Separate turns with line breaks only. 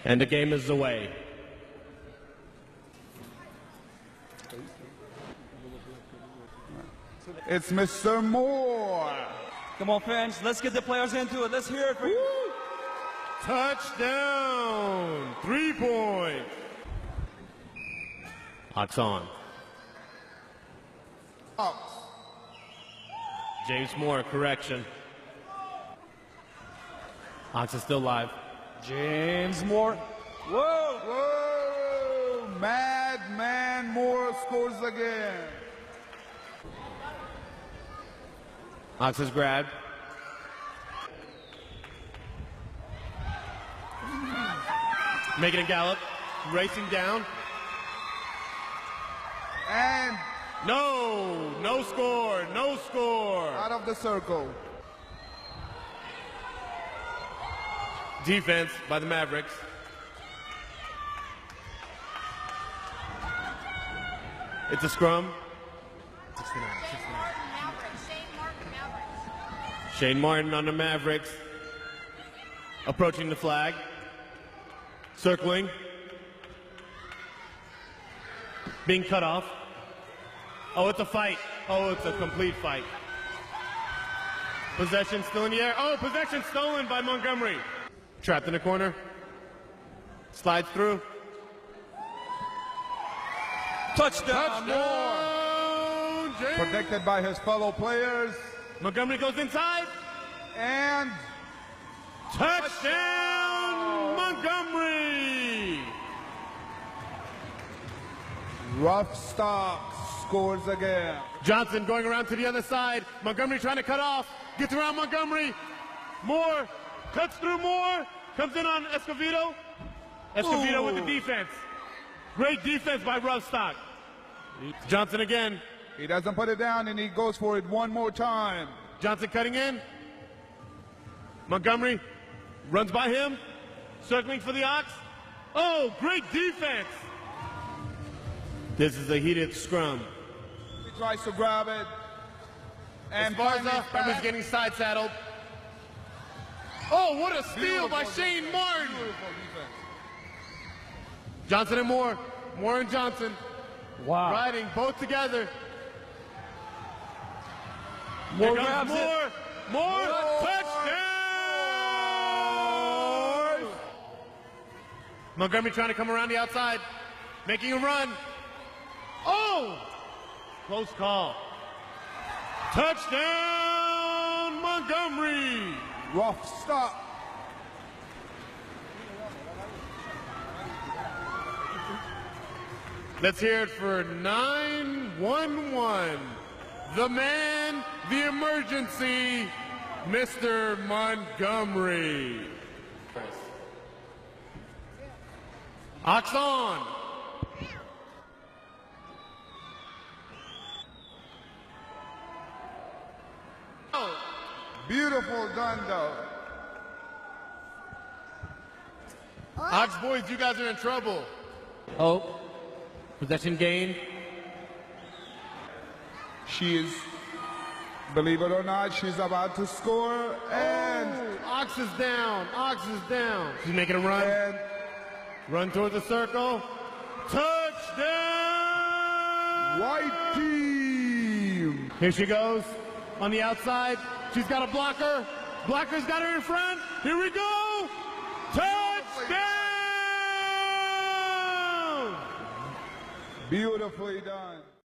And the game is away.
It's Mr. Moore.
Come on, fans, let's get the players into it. Let's hear it for you.
Touchdown! 3 points. Ox on.
Ox.
James Moore, correction. Ox is still live.
James Moore. Whoa!
Whoa! Madman Moore scores again.
Ox is grabbed. Making a gallop. Racing down.
And
No score, no score.
out of the circle.
Defense by the Mavericks. It's a scrum.
69.
Shane Martin on the Mavericks. Approaching the flag. Circling. Being cut off. Oh, it's a fight. Oh, it's a complete fight. Possession still in the air. Oh, possession stolen by Montgomery. Trapped in the corner. Slides through.
Touchdown, Moore.
Touchdown, James.
Protected by his fellow players.
Montgomery goes inside.
And
Touchdown, Montgomery.
rough stop scores again.
Johnson going around to the other side. Montgomery trying to cut off. Gets around Montgomery. Moore cuts through Moore. Comes in on Escovedo. Escovedo with the defense. Great defense by Roughstock. Johnson again.
He doesn't put it down and he goes for it one more time.
Johnson cutting in. Montgomery runs by him. Circling for the Ox. Oh, great defense. This is a heated scrum.
He tries to grab it. And
Esparza is getting side saddled. Oh, what a steal by Shane Martin. Johnson and Moore. Moore and Johnson.
Wow.
Riding both together.
Moore
Here comes
grabs it.
Moore. Touchdown! Montgomery trying to come around the outside. Making a run. Oh! Close call. Touchdown, Montgomery!
rough stop.
Let's hear it for 911. The man, the emergency, Mr. Montgomery. Ox on.
Beautiful done though.
Ox boys, you guys are in trouble. Oh, possession gain.
She is, believe it or not, she's about to score. And,
Ox is down. Ox is down. She's making a run.
and
Run toward the circle. Touchdown!
white team.
Here she goes on the outside. She's got a blocker. Blocker's got her in front. Here we go. Touchdown!
Beautifully done.